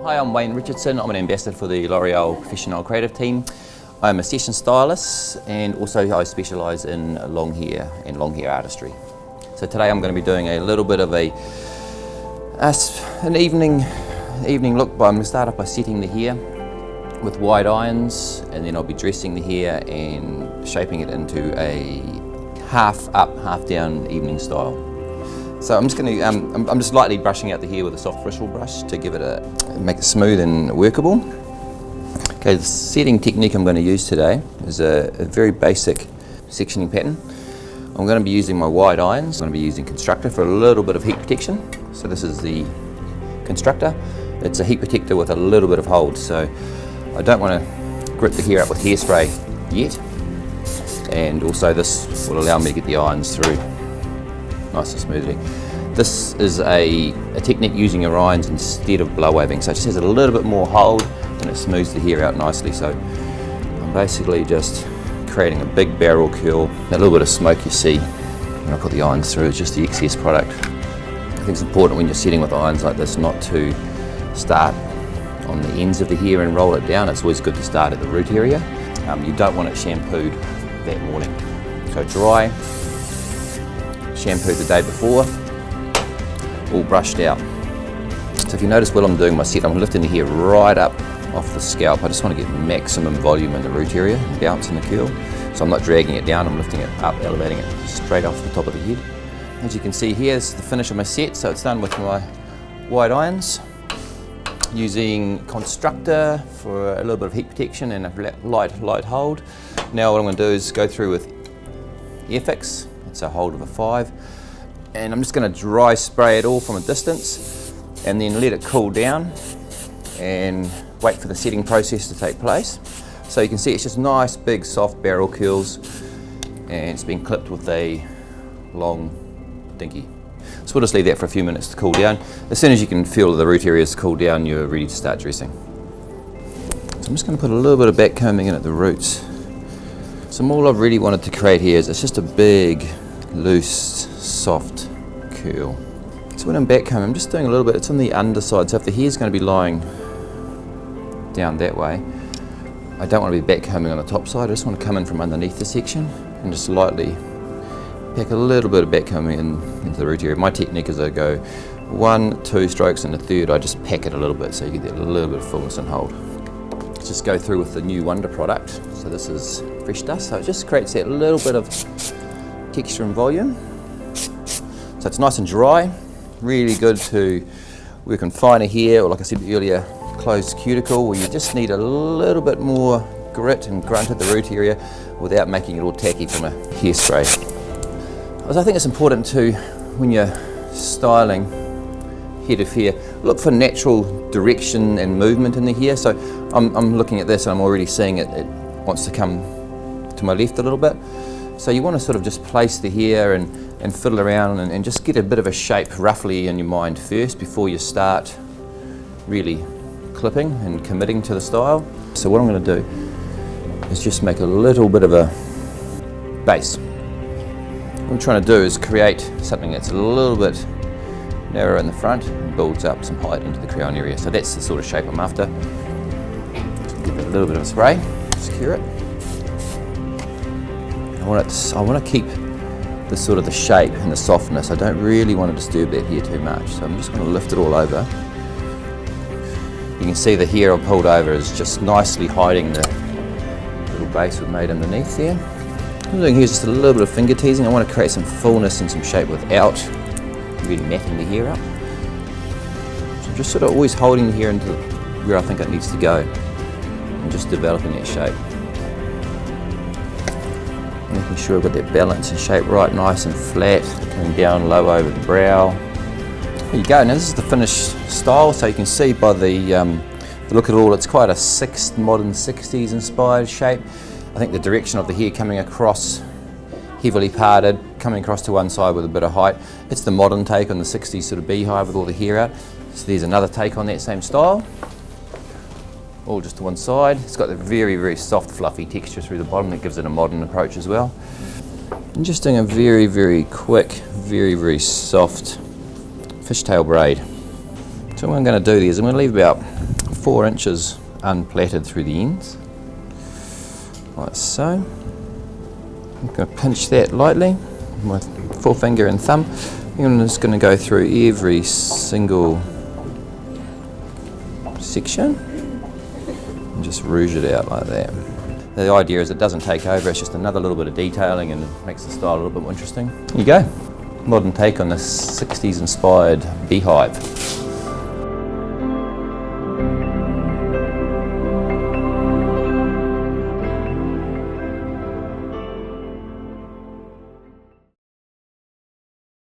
Hi, I'm Wayne Richardson. I'm an ambassador for the L'Oreal Professionnel creative team. I'm a session stylist and also I specialise in long hair and long hair artistry. So today I'm going to be doing a little bit of an evening look. I'm going to start off by setting the hair with wide irons, and then I'll be dressing the hair and shaping it into a half up, half down evening style. So I'm just going to, I'm just lightly brushing out the hair with a soft bristle brush to give it make it smooth and workable. Okay, the setting technique I'm going to use today is a very basic sectioning pattern. I'm going to be using my wide irons. I'm going to be using Constructor for a little bit of heat protection. So this is the Constructor. It's a heat protector with a little bit of hold. So I don't want to grip the hair up with hairspray yet. And also this will allow me to get the irons through nice and smoothly. This is a technique using your irons instead of blow waving. So it just has a little bit more hold and it smooths the hair out nicely. So I'm basically just creating a big barrel curl. That little bit of smoke you see when I put the irons through is just the excess product. I think it's important when you're setting with irons like this not to start on the ends of the hair and roll it down. It's always good to start at the root area. You don't want it shampooed that morning. So dry, shampoo the day before, all brushed out. So if you notice while I'm doing my set, I'm lifting the hair right up off the scalp. I just want to get maximum volume in the root area and bounce in the curl. So I'm not dragging it down, I'm lifting it up, elevating it straight off the top of the head. As you can see here, this is the finish of my set. So it's done with my wide irons, using Constructor for a little bit of heat protection and a light hold. Now what I'm going to do is go through with Airfix. It's a hold of a 5, and I'm just going to dry spray it all from a distance and then let it cool down and wait for the setting process to take place. So you can see it's just nice big soft barrel curls and it's been clipped with a long dinky. So we'll just leave that for a few minutes to cool down. As soon as you can feel the root areas cool down, you're ready to start dressing. So I'm just going to put a little bit of back combing in at the roots. So all I've really wanted to create here is it's just a big, loose, soft curl. So when I'm back combing, I'm just doing a little bit, it's on the underside, so if the hair's going to be lying down that way, I don't want to be back combing on the top side. I just want to come in from underneath the section and just lightly pack a little bit of back combing into the root area. My technique is I go 1, 2 strokes, and the third I just pack it a little bit so you get that little bit of fullness and hold. Let's just go through with the new Wonder product. So this is Fresh Dust, so it just creates that little bit of texture and volume. So it's nice and dry, really good to work on finer hair, or like I said earlier, closed cuticle, where you just need a little bit more grit and grunt at the root area without making it all tacky from a hairspray. I think it's important too, when you're styling head of hair, look for natural direction and movement in the hair. So I'm looking at this and I'm already seeing it wants to come to my left a little bit. So you want to sort of just place the hair and fiddle around and just get a bit of a shape roughly in your mind first before you start really clipping and committing to the style. So what I'm going to do is just make a little bit of a base. What I'm trying to do is create something that's a little bit narrow in the front and builds up some height into the crown area. So that's the sort of shape I'm after. Just give it a little bit of spray, secure it. I want to keep the sort of the shape and the softness. I don't really want to disturb that hair too much. So I'm just going to lift it all over. You can see the hair I've pulled over is just nicely hiding the little base we've made underneath there. What I'm doing here is just a little bit of finger teasing. I want to create some fullness and some shape without really matting the hair up. So I'm just sort of always holding the hair into where I think it needs to go and just developing that shape. Making sure I've got that balance and shape right, nice and flat, coming down low over the brow. There you go. Now this is the finished style, so you can see by the look at it all, it's quite a modern 60s inspired shape. I think the direction of the hair coming across, heavily parted, coming across to one side with a bit of height. It's the modern take on the 60s sort of beehive with all the hair out. So there's another take on that same style. All just to one side. It's got the very, very soft, fluffy texture through the bottom that gives it a modern approach as well. I'm just doing a very, very quick, very, very soft fishtail braid. So what I'm going to do is I'm going to leave about 4 inches unplatted through the ends, like so. I'm going to pinch that lightly with my forefinger and thumb. I'm just going to go through every single section and just rouge it out like that. The idea is it doesn't take over, it's just another little bit of detailing and it makes the style a little bit more interesting. There you go. Modern take on this 60s inspired beehive.